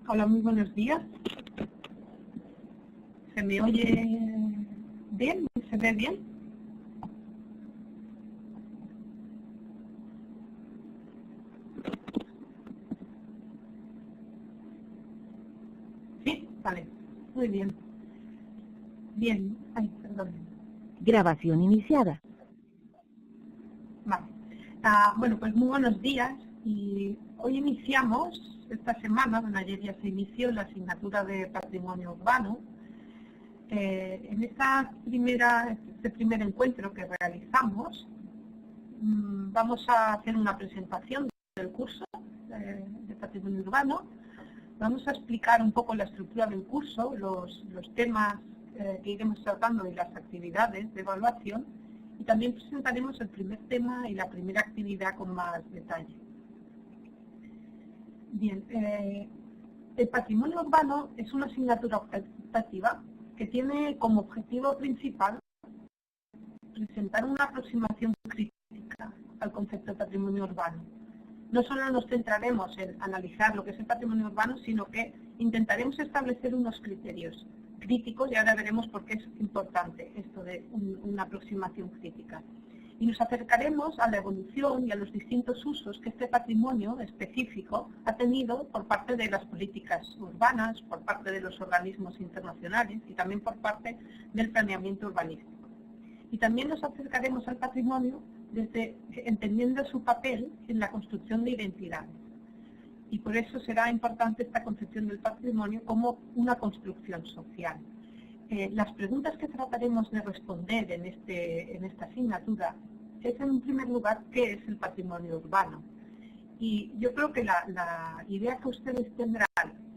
Hola, muy buenos días. ¿Se me oye bien? ¿Se ve bien? Sí, vale. Muy bien. Bien. Ay, perdón. Grabación iniciada. Vale. Bueno, pues muy buenos días. Y hoy iniciamos, esta semana, bueno, ayer ya se inició la asignatura de Patrimonio Urbano. En este primer encuentro que realizamos, vamos a hacer una presentación del curso de Patrimonio Urbano. Vamos a explicar un poco la estructura del curso, los temas que iremos tratando y las actividades de evaluación, y también presentaremos el primer tema y la primera actividad con más detalle. Bien, el patrimonio urbano es una asignatura optativa que tiene como objetivo principal presentar una aproximación crítica al concepto de patrimonio urbano. No solo nos centraremos en analizar lo que es el patrimonio urbano, sino que intentaremos establecer unos criterios críticos, y ahora veremos por qué es importante esto de una aproximación crítica. Y nos acercaremos a la evolución y a los distintos usos que este patrimonio específico ha tenido por parte de las políticas urbanas, por parte de los organismos internacionales y también por parte del planeamiento urbanístico. Y también nos acercaremos al patrimonio entendiendo su papel en la construcción de identidades. Y por eso será importante esta concepción del patrimonio como una construcción social. Las preguntas que trataremos de responder en esta asignatura es, en primer lugar, ¿qué es el patrimonio urbano? Y yo creo que la idea que ustedes tendrán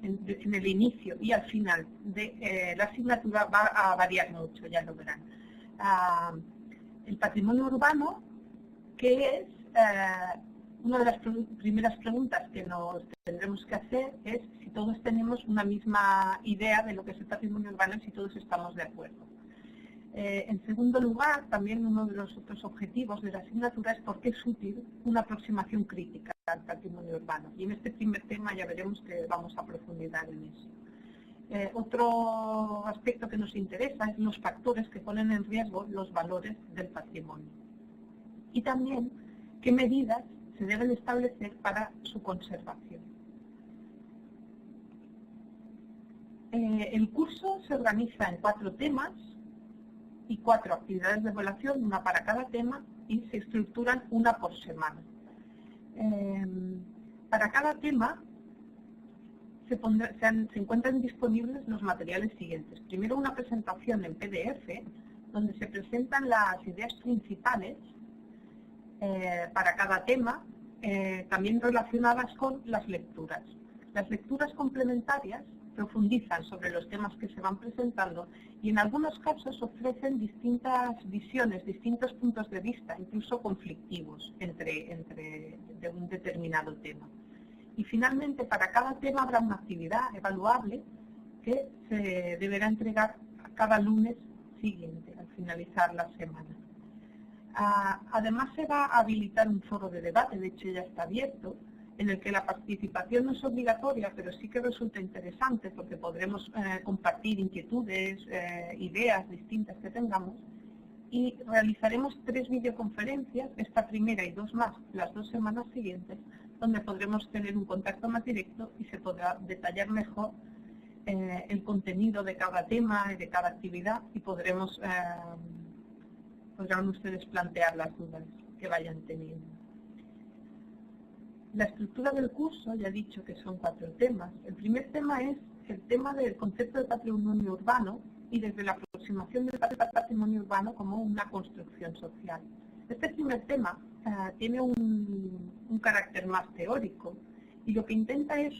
en el inicio y al final de la asignatura va a variar mucho, ya lo verán. El patrimonio urbano, que es una de las primeras preguntas que nos tendremos que hacer es si todos tenemos una misma idea de lo que es el patrimonio urbano y si todos estamos de acuerdo. En segundo lugar, también uno de los otros objetivos de la asignatura es por qué es útil una aproximación crítica al patrimonio urbano. Y en este primer tema ya veremos que vamos a profundizar en eso. Otro aspecto que nos interesa es los factores que ponen en riesgo los valores del patrimonio. Y también qué medidas se deben establecer para su conservación. El curso se organiza en 4 temas y 4 actividades de evaluación, una para cada tema, y se estructuran una por semana. Para cada tema se encuentran disponibles los materiales siguientes. Primero, una presentación en PDF, donde se presentan las ideas principales para cada tema, también relacionadas con las lecturas. Las lecturas complementarias profundizan sobre los temas que se van presentando y en algunos casos ofrecen distintas visiones, distintos puntos de vista, incluso conflictivos de un determinado tema. Y finalmente, para cada tema habrá una actividad evaluable que se deberá entregar cada lunes siguiente, al finalizar la semana. Además, se va a habilitar un foro de debate, de hecho ya está abierto, en el que la participación no es obligatoria, pero sí que resulta interesante porque podremos compartir inquietudes, ideas distintas que tengamos, y realizaremos 3 videoconferencias, esta primera y 2 más, las 2 semanas siguientes, donde podremos tener un contacto más directo y se podrá detallar mejor el contenido de cada tema y de cada actividad, y podrán ustedes plantear las dudas que vayan teniendo. La estructura del curso, ya he dicho que son 4 temas. El primer tema es el tema del concepto de patrimonio urbano y desde la aproximación del patrimonio urbano como una construcción social. Este primer tema tiene un carácter más teórico y lo que intenta es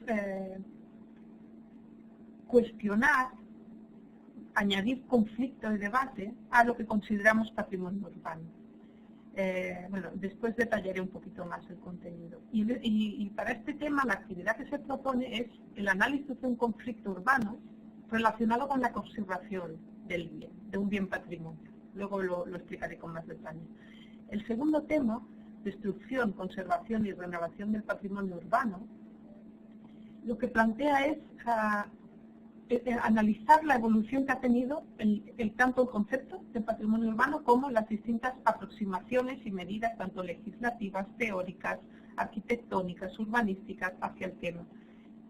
cuestionar, añadir conflicto y debate a lo que consideramos patrimonio urbano. Bueno, después detallaré un poquito más el contenido. Y para este tema la actividad que se propone es el análisis de un conflicto urbano relacionado con la conservación del bien, de un bien patrimonio. Luego lo explicaré con más detalle. El segundo tema, destrucción, conservación y renovación del patrimonio urbano, lo que plantea es analizar la evolución que ha tenido tanto el concepto de patrimonio urbano como las distintas aproximaciones y medidas, tanto legislativas, teóricas, arquitectónicas, urbanísticas, hacia el tema.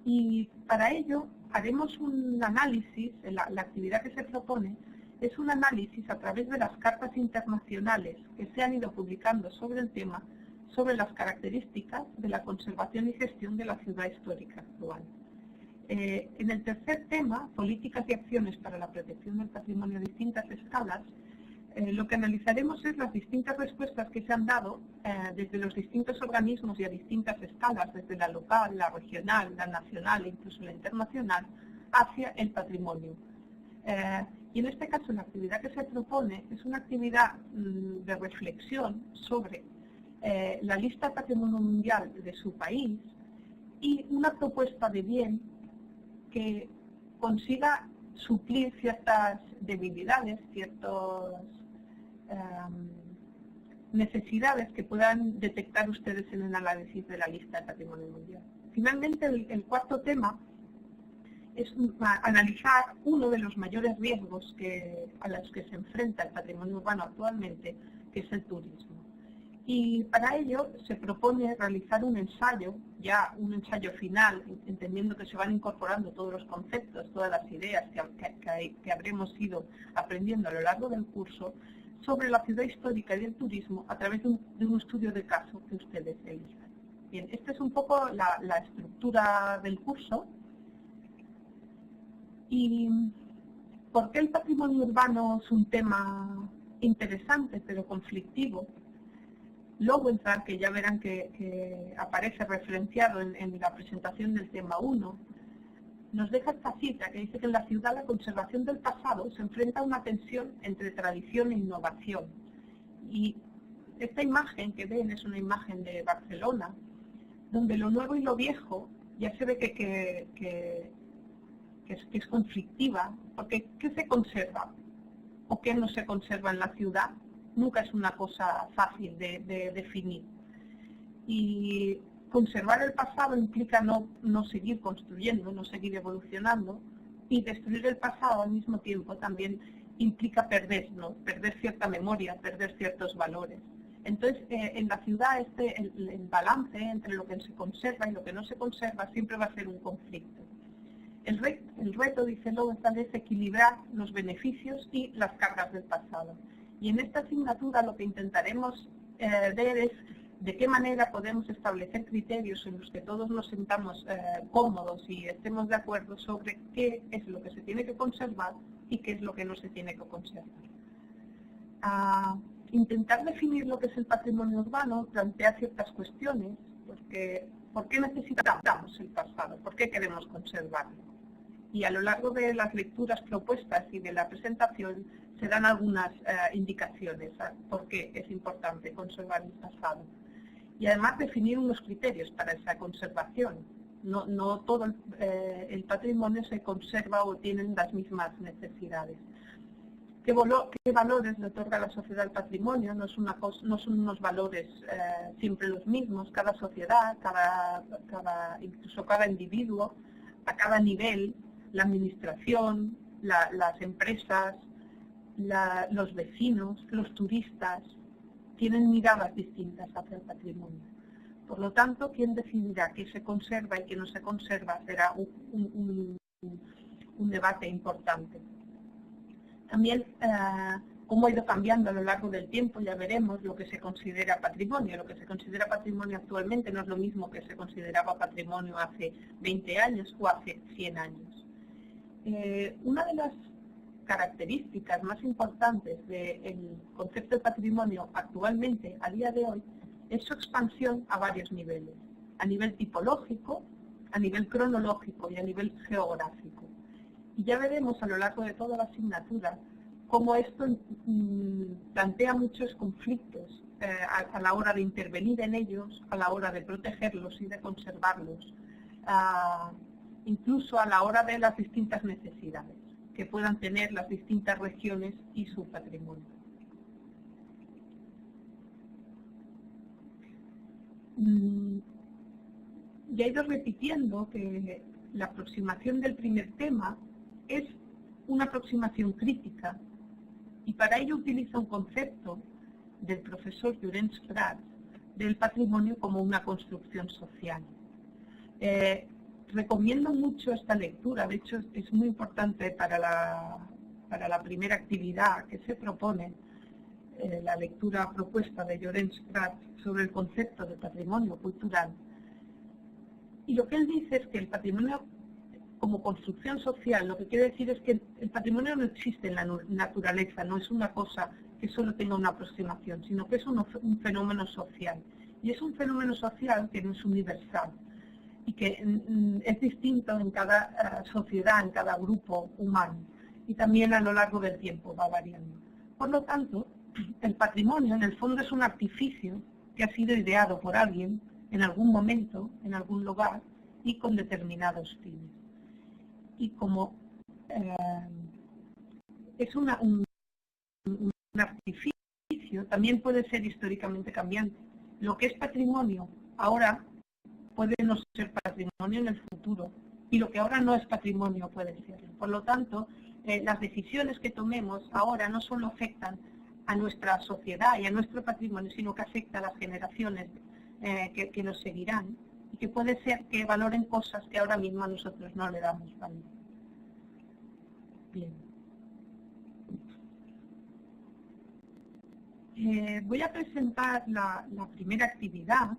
Y para ello haremos un análisis, la actividad que se propone es un análisis a través de las cartas internacionales que se han ido publicando sobre el tema, sobre las características de la conservación y gestión de la ciudad histórica actual. En el tercer tema, políticas y acciones para la protección del patrimonio a distintas escalas, lo que analizaremos es las distintas respuestas que se han dado desde los distintos organismos y a distintas escalas, desde la local, la regional, la nacional e incluso la internacional, hacia el patrimonio. Y en este caso la actividad que se propone es una actividad de reflexión sobre la lista de patrimonio mundial de su país y una propuesta de bien que consiga suplir ciertas debilidades, ciertas necesidades que puedan detectar ustedes en el análisis de la lista de patrimonio mundial. Finalmente, el cuarto tema es analizar uno de los mayores riesgos a los que se enfrenta el patrimonio urbano actualmente, que es el turismo. Y para ello se propone realizar un ensayo final, entendiendo que se van incorporando todos los conceptos, todas las ideas que habremos ido aprendiendo a lo largo del curso, sobre la ciudad histórica y el turismo a través de un estudio de caso que ustedes elijan. Bien, esta es un poco la estructura del curso. ¿Y por qué el patrimonio urbano es un tema interesante pero conflictivo? Lowenthal, que ya verán que aparece referenciado en la presentación del tema 1, nos deja esta cita que dice que en la ciudad la conservación del pasado se enfrenta a una tensión entre tradición e innovación. Y esta imagen que ven es una imagen de Barcelona, donde lo nuevo y lo viejo ya se ve que es conflictiva, porque ¿qué se conserva o qué no se conserva en la ciudad? Nunca es una cosa fácil de definir. Y conservar el pasado implica no seguir construyendo, no seguir evolucionando, y destruir el pasado al mismo tiempo también implica perder cierta memoria, perder ciertos valores. Entonces, en la ciudad el balance entre lo que se conserva y lo que no se conserva siempre va a ser un conflicto. El reto, dice Lowenthal, es equilibrar los beneficios y las cargas del pasado. Y en esta asignatura lo que intentaremos ver es de qué manera podemos establecer criterios en los que todos nos sintamos cómodos y estemos de acuerdo sobre qué es lo que se tiene que conservar y qué es lo que no se tiene que conservar. Intentar definir lo que es el patrimonio urbano plantea ciertas cuestiones, porque ¿por qué necesitamos el pasado? ¿Por qué queremos conservarlo? Y a lo largo de las lecturas propuestas y de la presentación se dan algunas indicaciones por qué es importante conservar el pasado. Y además definir unos criterios para esa conservación. No todo el patrimonio se conserva o tienen las mismas necesidades. ¿Qué valores le otorga la sociedad al patrimonio? No son unos valores siempre los mismos. Cada sociedad, incluso cada individuo, a cada nivel, la administración, las empresas, los vecinos, los turistas, tienen miradas distintas hacia el patrimonio. Por lo tanto, quien decidirá qué se conserva y qué no se conserva será un debate importante. También, cómo ha ido cambiando a lo largo del tiempo, ya veremos lo que se considera patrimonio. Lo que se considera patrimonio actualmente no es lo mismo que se consideraba patrimonio hace 20 años o hace 100 años. Una de las características más importantes del concepto de patrimonio actualmente, a día de hoy, es su expansión a varios niveles. A nivel tipológico, a nivel cronológico y a nivel geográfico. Y ya veremos a lo largo de toda la asignatura cómo esto plantea muchos conflictos a la hora de intervenir en ellos, a la hora de protegerlos y de conservarlos, incluso a la hora de las distintas necesidades que puedan tener las distintas regiones y su patrimonio. ya he ido repitiendo que la aproximación del primer tema es una aproximación crítica y para ello utiliza un concepto del profesor Llorenç Prats del patrimonio como una construcción social. Recomiendo mucho esta lectura, de hecho es muy importante para la primera actividad que se propone, la lectura propuesta de Llorenç Prats sobre el concepto de patrimonio cultural. Y lo que él dice es que el patrimonio como construcción social, lo que quiere decir es que el patrimonio no existe en la naturaleza, no es una cosa que solo tenga una aproximación, sino que es un fenómeno social. Y es un fenómeno social que no es universal y que es distinto en cada sociedad, en cada grupo humano. Y también a lo largo del tiempo va variando. Por lo tanto, el patrimonio en el fondo es un artificio que ha sido ideado por alguien en algún momento, en algún lugar y con determinados fines. Y como es un artificio, también puede ser históricamente cambiante. Lo que es patrimonio ahora puede no ser patrimonio en el futuro y lo que ahora no es patrimonio puede serlo. Por lo tanto, las decisiones que tomemos ahora no solo afectan a nuestra sociedad y a nuestro patrimonio, sino que afecta a las generaciones que nos seguirán y que puede ser que valoren cosas que ahora mismo nosotros no le damos valor. Bien. Voy a presentar la primera actividad.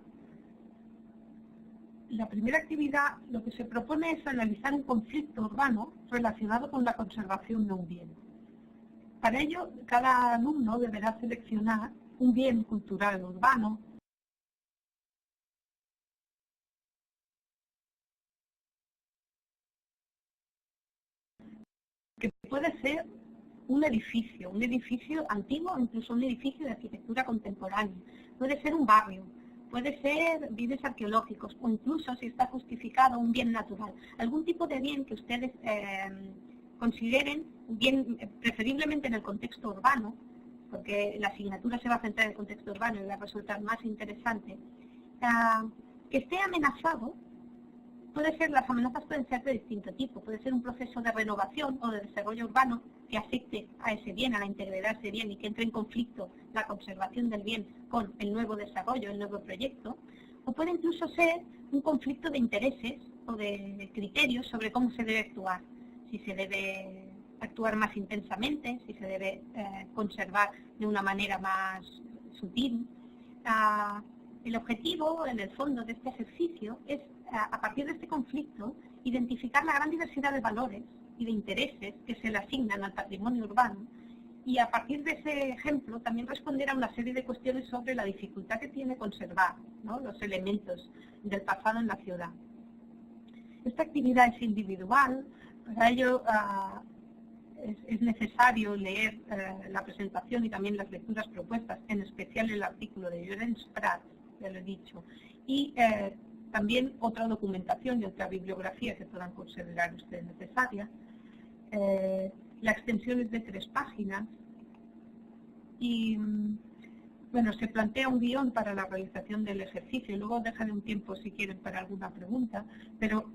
La primera actividad lo que se propone es analizar un conflicto urbano relacionado con la conservación de un bien. Para ello, cada alumno deberá seleccionar un bien cultural urbano que puede ser un edificio antiguo, incluso un edificio de arquitectura contemporánea, puede ser un barrio, puede ser bienes arqueológicos o incluso, si está justificado, un bien natural. Algún tipo de bien que ustedes consideren bien, preferiblemente en el contexto urbano, porque la asignatura se va a centrar en el contexto urbano y va a resultar más interesante, que esté amenazado. Puede ser, las amenazas pueden ser de distinto tipo, puede ser un proceso de renovación o de desarrollo urbano que afecte a ese bien, a la integridad de ese bien y que entre en conflicto la conservación del bien con el nuevo desarrollo, el nuevo proyecto, o puede incluso ser un conflicto de intereses o de criterios sobre cómo se debe actuar, si se debe actuar más intensamente, si se debe conservar de una manera más sutil. El objetivo, en el fondo, de este ejercicio es, a partir de este conflicto, identificar la gran diversidad de valores y de intereses que se le asignan al patrimonio urbano y, a partir de ese ejemplo, también responder a una serie de cuestiones sobre la dificultad que tiene conservar, ¿no?, los elementos del pasado en la ciudad. Esta actividad es individual, para ello es necesario leer la presentación y también las lecturas propuestas, en especial el artículo de Llorenç Prats, ya lo he dicho, y también otra documentación y otra bibliografía que puedan considerar ustedes necesaria. La extensión es de 3 páginas y, bueno, se plantea un guión para la realización del ejercicio y luego dejaré un tiempo si quieren para alguna pregunta, pero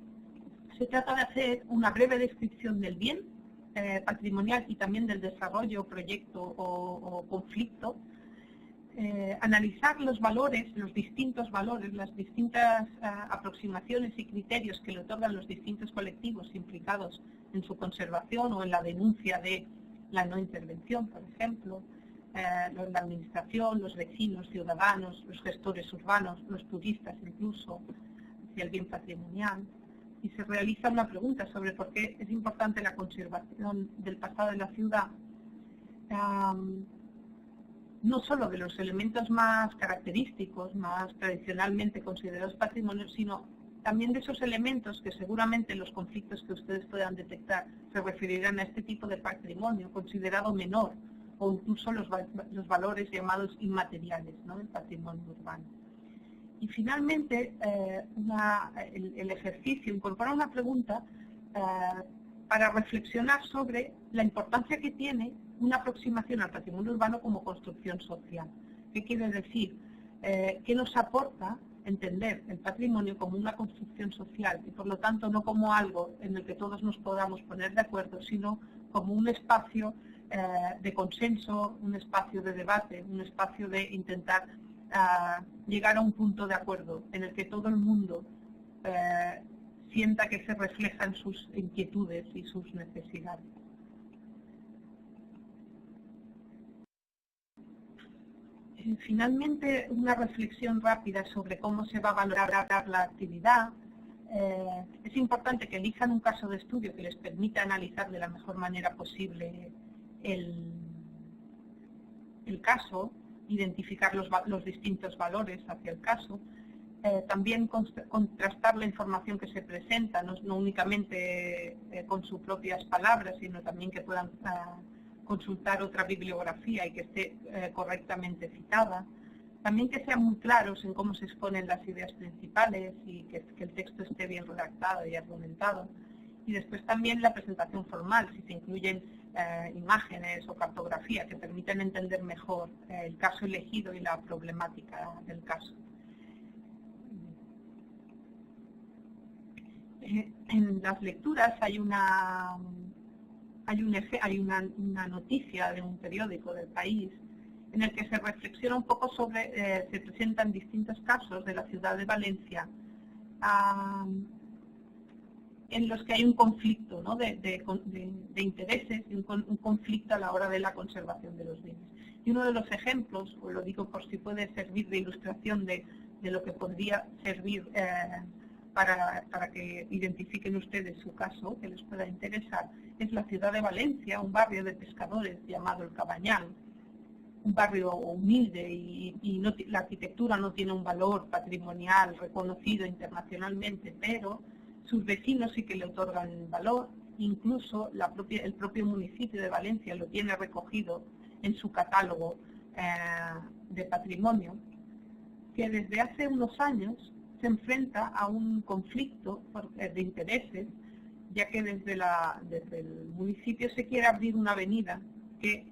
se trata de hacer una breve descripción del bien patrimonial y también del desarrollo, proyecto o conflicto, analizar los valores, los distintos valores, las distintas aproximaciones y criterios que le otorgan los distintos colectivos implicados en su conservación o en la denuncia de la no intervención, por ejemplo, la administración, los vecinos, ciudadanos, los gestores urbanos, los turistas incluso, hacia el bien patrimonial. Y se realiza una pregunta sobre por qué es importante la conservación del pasado de la ciudad, no solo de los elementos más característicos, más tradicionalmente considerados patrimonio, sino también de esos elementos que seguramente los conflictos que ustedes puedan detectar se referirán a este tipo de patrimonio considerado menor o incluso los valores llamados inmateriales, ¿no?, del patrimonio urbano. Y finalmente, el ejercicio incorpora una pregunta para reflexionar sobre la importancia que tiene una aproximación al patrimonio urbano como construcción social. ¿Qué quiere decir? ¿Qué nos aporta entender el patrimonio como una construcción social y por lo tanto no como algo en el que todos nos podamos poner de acuerdo, sino como un espacio de consenso, un espacio de debate, un espacio de intentar llegar a un punto de acuerdo en el que todo el mundo sienta que se reflejan sus inquietudes y sus necesidades. Finalmente, una reflexión rápida sobre cómo se va a valorar la actividad. Es importante que elijan un caso de estudio que les permita analizar de la mejor manera posible el caso, identificar los distintos valores hacia el caso. También contrastar la información que se presenta, no únicamente con sus propias palabras, sino también que puedan consultar otra bibliografía y que esté correctamente citada. También que sean muy claros en cómo se exponen las ideas principales y que el texto esté bien redactado y argumentado. Y después también la presentación formal, si se incluyen imágenes o cartografía que permiten entender mejor el caso elegido y la problemática del caso. En las lecturas hay una noticia de un periódico del país en el que se reflexiona un poco sobre, se presentan distintos casos de la ciudad de Valencia en los que hay un conflicto, ¿no? de intereses, un conflicto a la hora de la conservación de los bienes. Y uno de los ejemplos, os lo digo por si puede servir de ilustración de lo que podría servir para que identifiquen ustedes su caso, que les pueda interesar, es la ciudad de Valencia, un barrio de pescadores llamado El Cabañal, un barrio humilde y la arquitectura no tiene un valor patrimonial reconocido internacionalmente, pero sus vecinos sí que le otorgan valor, incluso el propio municipio de Valencia lo tiene recogido en su catálogo de patrimonio, que desde hace unos años se enfrenta a un conflicto de intereses, ya que desde el municipio se quiere abrir una avenida que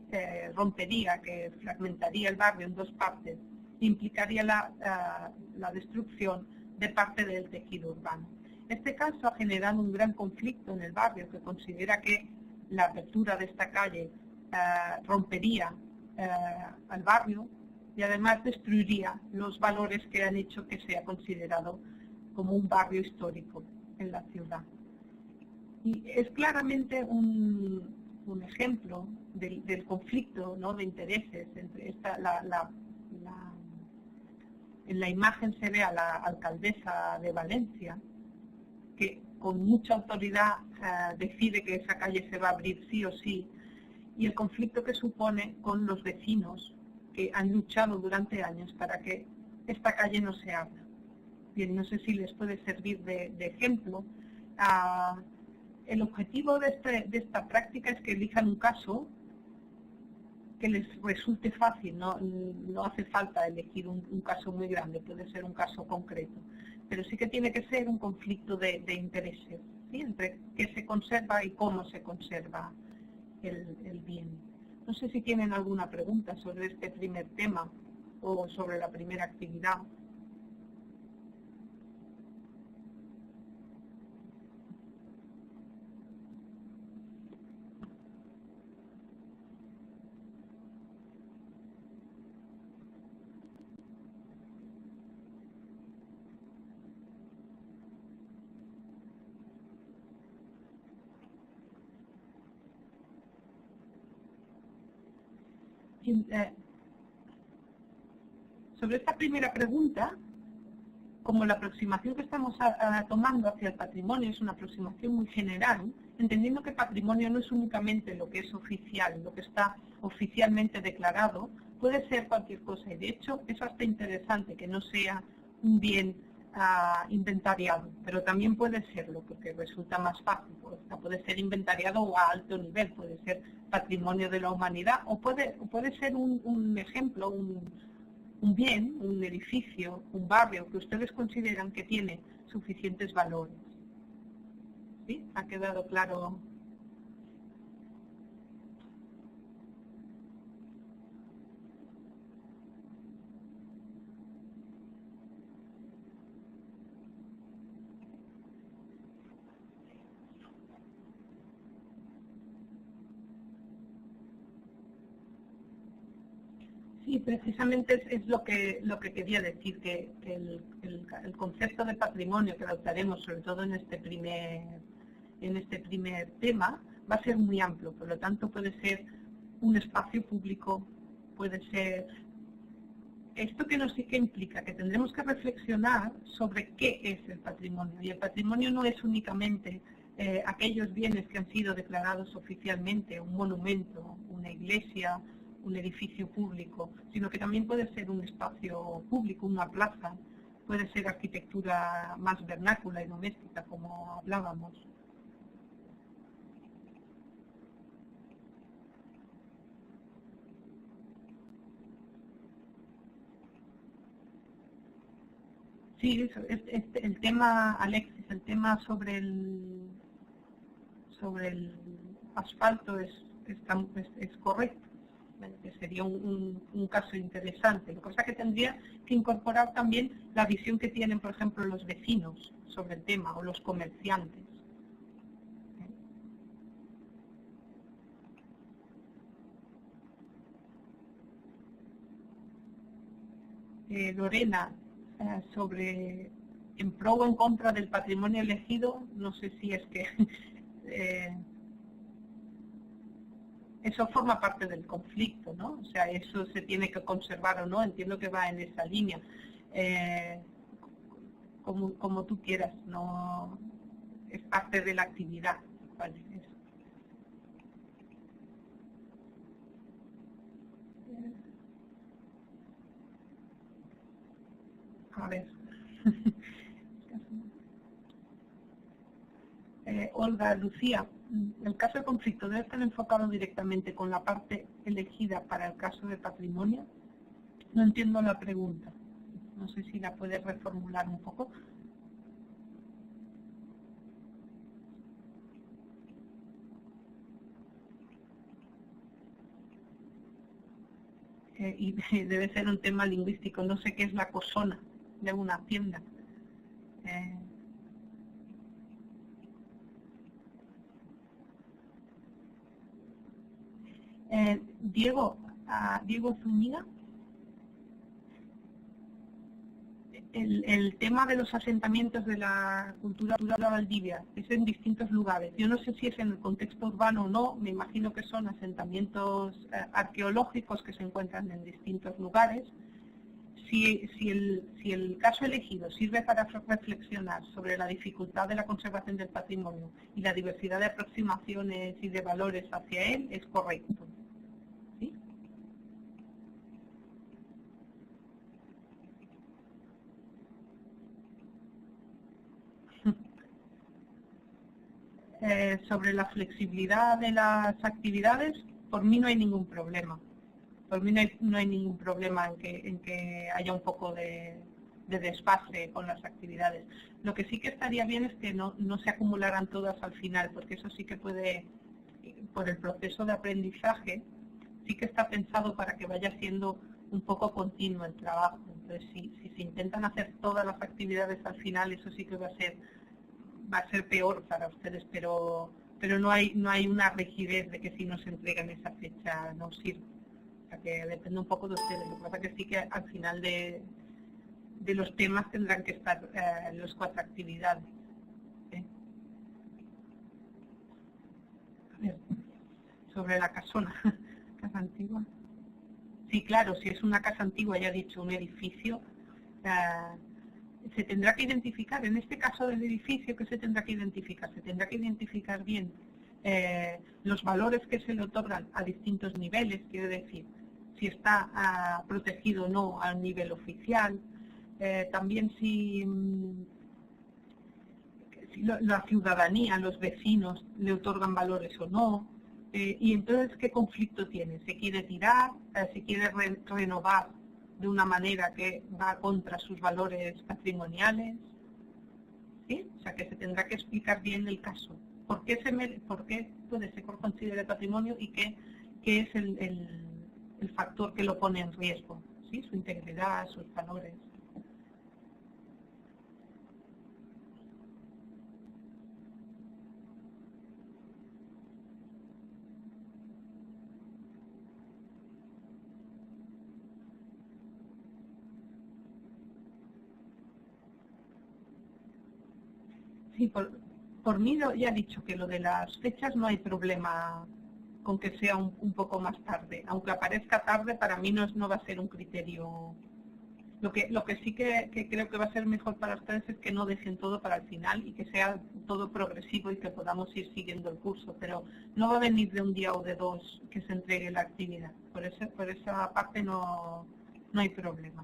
rompería, que fragmentaría el barrio en dos partes, implicaría la destrucción de parte del tejido urbano. Este caso ha generado un gran conflicto en el barrio, que considera que la apertura de esta calle rompería al barrio y además destruiría los valores que han hecho que sea considerado como un barrio histórico en la ciudad. Y es claramente un ejemplo del conflicto, ¿no?, de intereses entre en la imagen se ve a la alcaldesa de Valencia, que con mucha autoridad decide que esa calle se va a abrir sí o sí, y el conflicto que supone con los vecinos que han luchado durante años para que esta calle no se abra. Bien, no sé si les puede servir de ejemplo. El objetivo de esta práctica es que elijan un caso que les resulte fácil, no hace falta elegir un caso muy grande, puede ser un caso concreto, pero sí que tiene que ser un conflicto de intereses, ¿sí?, entre qué se conserva y cómo se conserva el bien. No sé si tienen alguna pregunta sobre este primer tema o sobre la primera actividad. Sobre esta primera pregunta, como la aproximación que estamos tomando hacia el patrimonio es una aproximación muy general, entendiendo que patrimonio no es únicamente lo que es oficial, lo que está oficialmente declarado, puede ser cualquier cosa. Y de hecho es hasta interesante que no sea un bien inventariado, pero también puede serlo porque resulta más fácil. Puede ser inventariado a alto nivel, puede ser patrimonio de la humanidad o puede ser un ejemplo, un bien, un edificio, un barrio que ustedes consideran que tiene suficientes valores. ¿Sí? ¿Ha quedado claro? Sí, precisamente es lo que quería decir, que el concepto de patrimonio que adoptaremos, sobre todo en este primer tema, va a ser muy amplio. Por lo tanto, puede ser un espacio público, puede ser... Esto que implica que tendremos que reflexionar sobre qué es el patrimonio. Y el patrimonio no es únicamente aquellos bienes que han sido declarados oficialmente, un monumento, una iglesia, un edificio público, sino que también puede ser un espacio público, una plaza, puede ser arquitectura más vernácula y doméstica, como hablábamos. Sí, el tema, Alexis, el tema sobre el asfalto es correcto. Que sería un caso interesante. Lo que pasa es que tendría que incorporar también la visión que tienen, por ejemplo, los vecinos sobre el tema o los comerciantes. Lorena, sobre en pro o en contra del patrimonio elegido, no sé si es que eso forma parte del conflicto, ¿no? O sea, eso se tiene que conservar o no, entiendo que va en esa línea. Como tú quieras, no es parte de la actividad, ¿vale? A ver. Olga, Lucía, el caso de conflicto debe estar enfocado directamente con la parte elegida para el caso de patrimonio. No entiendo la pregunta. No sé si la puedes reformular un poco. Y debe ser un tema lingüístico. No sé qué es la cosona de una hacienda. Diego Zúñiga, el tema de los asentamientos de la cultura Valdivia es en distintos lugares. Yo no sé si es en el contexto urbano o no, me imagino que son asentamientos arqueológicos que se encuentran en distintos lugares. Si el caso elegido sirve para reflexionar sobre la dificultad de la conservación del patrimonio y la diversidad de aproximaciones y de valores hacia él, es correcto. ¿Sí? Sobre la flexibilidad de las actividades, por mí no hay ningún problema. Por mí no hay ningún problema en que haya un poco de desfase con las actividades. Lo que sí que estaría bien es que no se acumularan todas al final, porque eso sí que puede, por el proceso de aprendizaje, sí que está pensado para que vaya siendo un poco continuo el trabajo. Entonces, si se intentan hacer todas las actividades al final, eso sí que va a ser peor para ustedes, pero no hay una rigidez de que si no se entrega en esa fecha no sirve. O sea que depende un poco de ustedes. Lo que pasa es que sí que al final de los temas tendrán que estar las 4 actividades. A ver, sobre la casona, casa antigua. Sí, claro, si es una casa antigua, ya he dicho, un edificio, se tendrá que identificar, en este caso del edificio, ¿qué se tendrá que identificar? Se tendrá que identificar bien los valores que se le otorgan a distintos niveles, quiero decir, si está protegido o no al nivel oficial, también si la ciudadanía, los vecinos le otorgan valores o no, y entonces ¿qué conflicto tiene? ¿Se quiere tirar? ¿Se quiere renovar de una manera que va contra sus valores patrimoniales? ¿Sí? O sea que se tendrá que explicar bien el caso. ¿Por qué puede ser considerado patrimonio y qué es el factor que lo pone en riesgo? ¿Sí? Su integridad, sus valores. Sí, por mí ya he dicho que lo de las fechas no hay problema con que sea un poco más tarde. Aunque aparezca tarde, para mí no va a ser un criterio. Lo que sí que creo que va a ser mejor para ustedes es que no dejen todo para el final y que sea todo progresivo y que podamos ir siguiendo el curso. Pero no va a venir de un día o de dos que se entregue la actividad. Por esa parte no hay problema.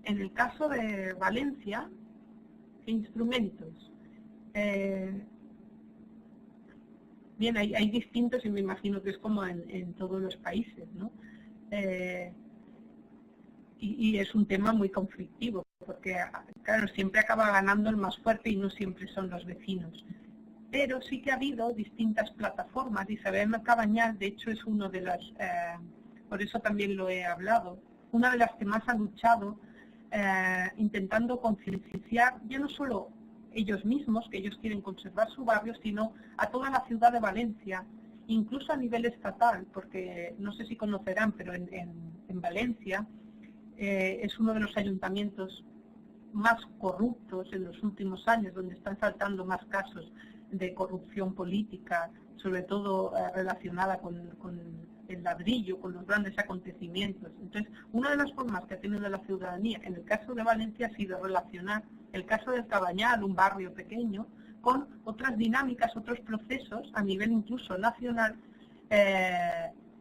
En el caso de Valencia, instrumentos. Bien, hay distintos y me imagino que es como en todos los países, ¿no? Y es un tema muy conflictivo, porque claro, siempre acaba ganando el más fuerte y no siempre son los vecinos. Pero sí que ha habido distintas plataformas. Isabel Cabañal, de hecho, es uno de las, por eso también lo he hablado, una de las que más ha luchado intentando concienciar ya no solo ellos mismos, que ellos quieren conservar su barrio, sino a toda la ciudad de Valencia, incluso a nivel estatal, porque no sé si conocerán, pero en Valencia es uno de los ayuntamientos más corruptos en los últimos años, donde están saltando más casos de corrupción política, sobre todo relacionada con el ladrillo, con los grandes acontecimientos. Entonces, una de las formas que ha tenido la ciudadanía, en el caso de Valencia, ha sido relacionar el caso del Cabañal, un barrio pequeño, con otras dinámicas, otros procesos, a nivel incluso nacional,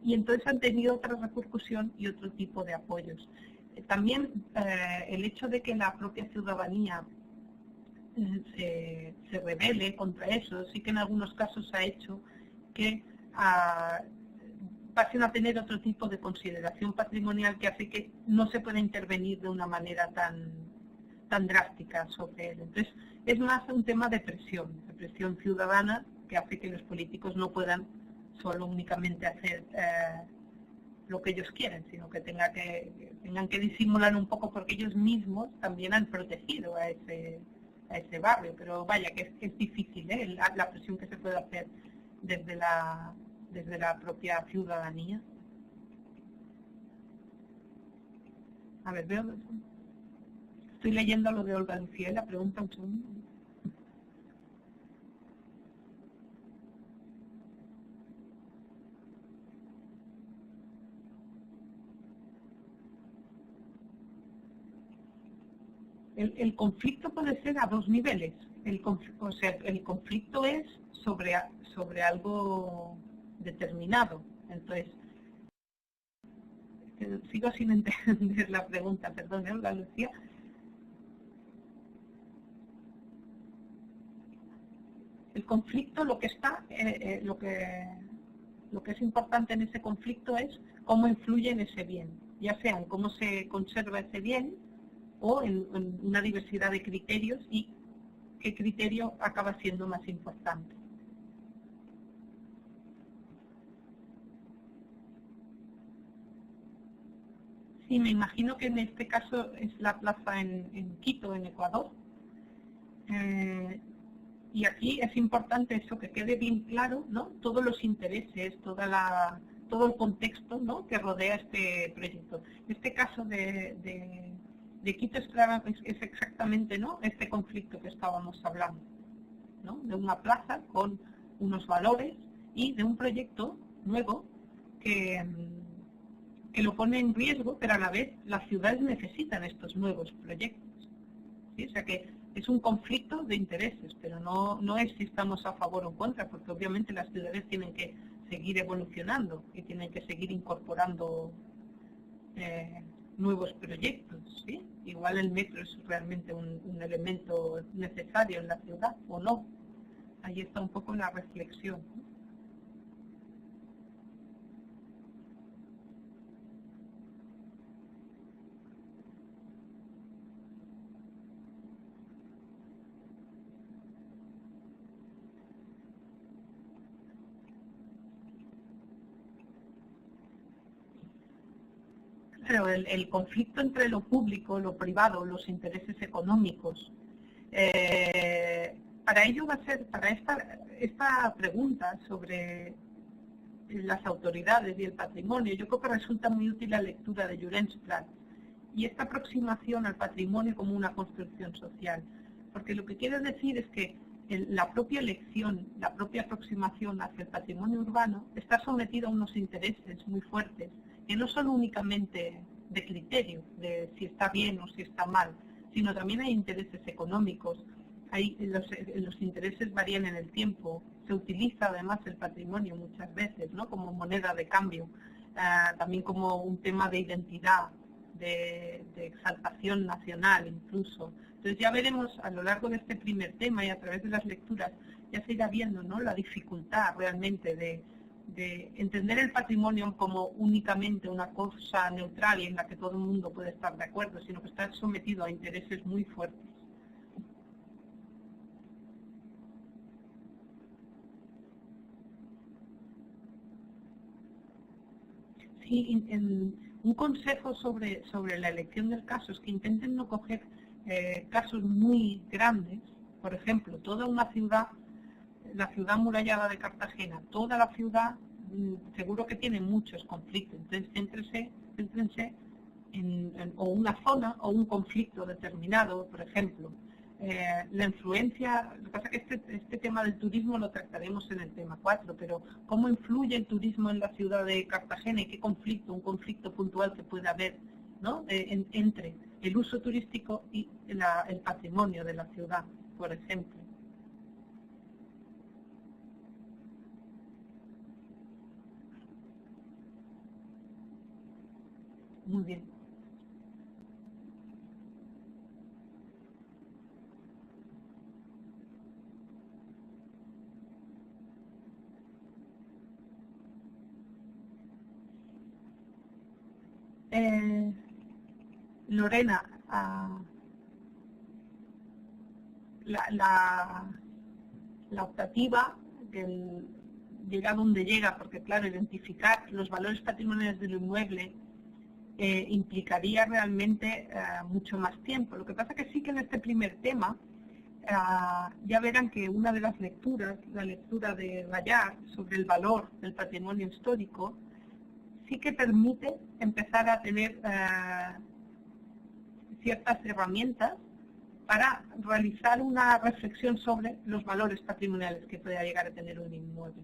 y entonces han tenido otra repercusión y otro tipo de apoyos. También el hecho de que la propia ciudadanía se rebele contra eso, sí que en algunos casos ha hecho que pasen a tener otro tipo de consideración patrimonial que hace que no se pueda intervenir de una manera tan drástica sobre él. Entonces, es más un tema de presión ciudadana, que hace que los políticos no puedan solo únicamente hacer lo que ellos quieren, sino que tengan que disimular un poco, porque ellos mismos también han protegido a ese barrio. Pero vaya, que es difícil, la presión que se puede hacer desde la propia ciudadanía. A ver, estoy leyendo lo de Olga Lucía, la pregunta un segundo. El conflicto puede ser a dos niveles. El conflicto es sobre algo determinado. Entonces, sigo sin entender la pregunta, perdón, Olga Lucía. El conflicto, lo que es importante en ese conflicto es cómo influye en ese bien, ya sea en cómo se conserva ese bien o en una diversidad de criterios y qué criterio acaba siendo más importante. Sí, me imagino que en este caso es la plaza en Quito, en Ecuador. Y aquí es importante eso, que quede bien claro, ¿no? Todos los intereses, todo el contexto, ¿no?, que rodea este proyecto. En este caso de Quito es exactamente, ¿no?, este conflicto que estábamos hablando, ¿no?, de una plaza con unos valores y de un proyecto nuevo que lo pone en riesgo, pero a la vez las ciudades necesitan estos nuevos proyectos, ¿sí? O sea que es un conflicto de intereses, pero no es si estamos a favor o en contra, porque obviamente las ciudades tienen que seguir evolucionando y tienen que seguir incorporando nuevos proyectos, ¿sí? Igual el metro es realmente un elemento necesario en la ciudad o no. Ahí está un poco la reflexión, ¿no? Pero el conflicto entre lo público, lo privado, los intereses económicos, para ello va a ser, para esta pregunta sobre las autoridades y el patrimonio, yo creo que resulta muy útil la lectura de Llorens Prat y esta aproximación al patrimonio como una construcción social. Porque lo que quiere decir es que la propia elección, la propia aproximación hacia el patrimonio urbano está sometida a unos intereses muy fuertes, que no son únicamente de criterio, de si está bien o si está mal, sino también hay intereses económicos. Los intereses varían en el tiempo. Se utiliza además el patrimonio muchas veces, ¿no?, como moneda de cambio, también como un tema de identidad, de exaltación nacional incluso. Entonces ya veremos a lo largo de este primer tema y a través de las lecturas, ya se irá viendo, ¿no?, la dificultad realmente de entender el patrimonio como únicamente una cosa neutral y en la que todo el mundo puede estar de acuerdo, sino que está sometido a intereses muy fuertes. Sí, un consejo sobre la elección del caso es que intenten no coger casos muy grandes. Por ejemplo, toda una ciudad, la ciudad amurallada de Cartagena, toda la ciudad seguro que tiene muchos conflictos. Entonces, céntrense o una zona o un conflicto determinado, por ejemplo. La influencia, lo que pasa es que este tema del turismo lo trataremos en el tema 4, pero cómo influye el turismo en la ciudad de Cartagena y qué conflicto, un conflicto puntual que puede haber, ¿no?, entre el uso turístico y el patrimonio de la ciudad, por ejemplo. Muy bien. Lorena, la optativa, llega donde llega, porque claro, identificar los valores patrimoniales del inmueble implicaría realmente mucho más tiempo. Lo que pasa que sí que en este primer tema ya verán que una de las lecturas, la lectura de Bayard sobre el valor del patrimonio histórico, sí que permite empezar a tener ciertas herramientas para realizar una reflexión sobre los valores patrimoniales que pueda llegar a tener un inmueble.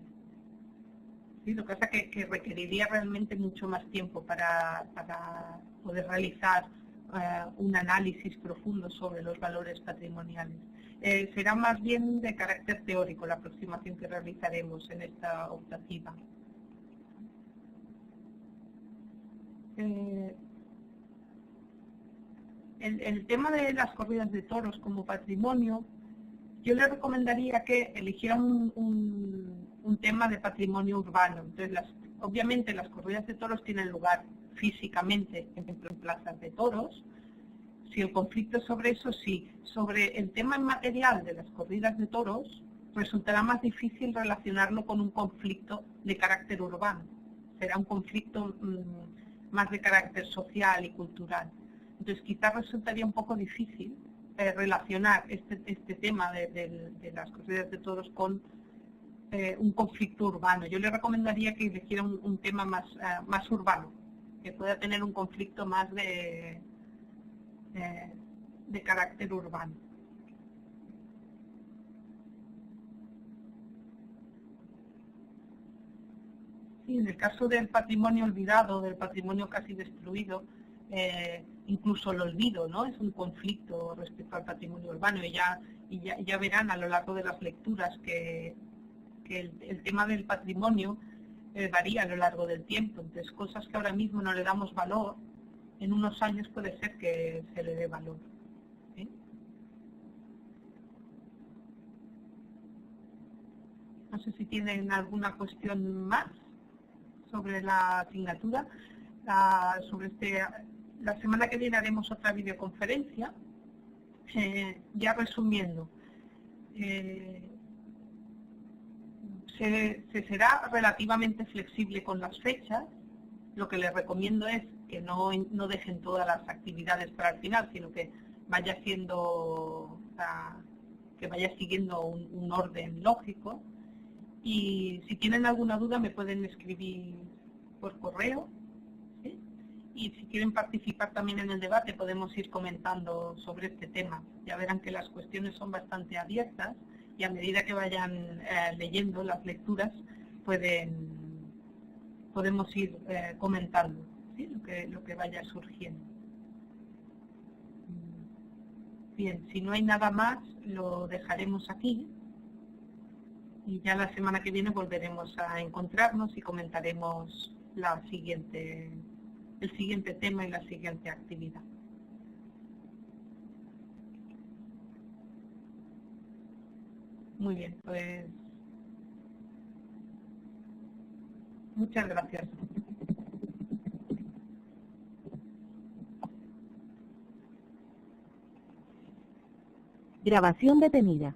¿Sí? Lo que pasa es que requeriría realmente mucho más tiempo para poder realizar un análisis profundo sobre los valores patrimoniales. Será más bien de carácter teórico la aproximación que realizaremos en esta optativa. El tema de las corridas de toros como patrimonio, yo le recomendaría que eligiera un tema de patrimonio urbano. Entonces, obviamente las corridas de toros tienen lugar físicamente en plazas de toros. Si el conflicto es sobre eso, sí. Sobre el tema inmaterial de las corridas de toros, resultará más difícil relacionarlo con un conflicto de carácter urbano. Será un conflicto más de carácter social y cultural. Entonces quizás resultaría un poco difícil relacionar este tema de las corridas de toros con un conflicto urbano. Yo le recomendaría que eligiera un tema más urbano, que pueda tener un conflicto más de carácter urbano. Sí, en el caso del patrimonio olvidado, del patrimonio casi destruido, incluso el olvido, ¿no?, es un conflicto respecto al patrimonio urbano, y ya verán a lo largo de las lecturas que el tema del patrimonio varía a lo largo del tiempo. Entonces, cosas que ahora mismo no le damos valor, en unos años puede ser que se le dé valor. ¿Sí? No sé si tienen alguna cuestión más sobre la asignatura. La semana que viene haremos otra videoconferencia. Ya resumiendo, se será relativamente flexible con las fechas. Lo que les recomiendo es que no dejen todas las actividades para el final, sino que vaya siguiendo un orden lógico. Y si tienen alguna duda me pueden escribir por correo, ¿sí? y si quieren participar también en el debate podemos ir comentando sobre este tema. Ya verán que las cuestiones son bastante abiertas y a medida que vayan leyendo las lecturas podemos ir comentando, ¿sí? lo que vaya surgiendo. Bien, si no hay nada más lo dejaremos aquí y ya la semana que viene volveremos a encontrarnos y comentaremos el siguiente tema y la siguiente actividad. Muy bien, pues muchas gracias. Grabación detenida.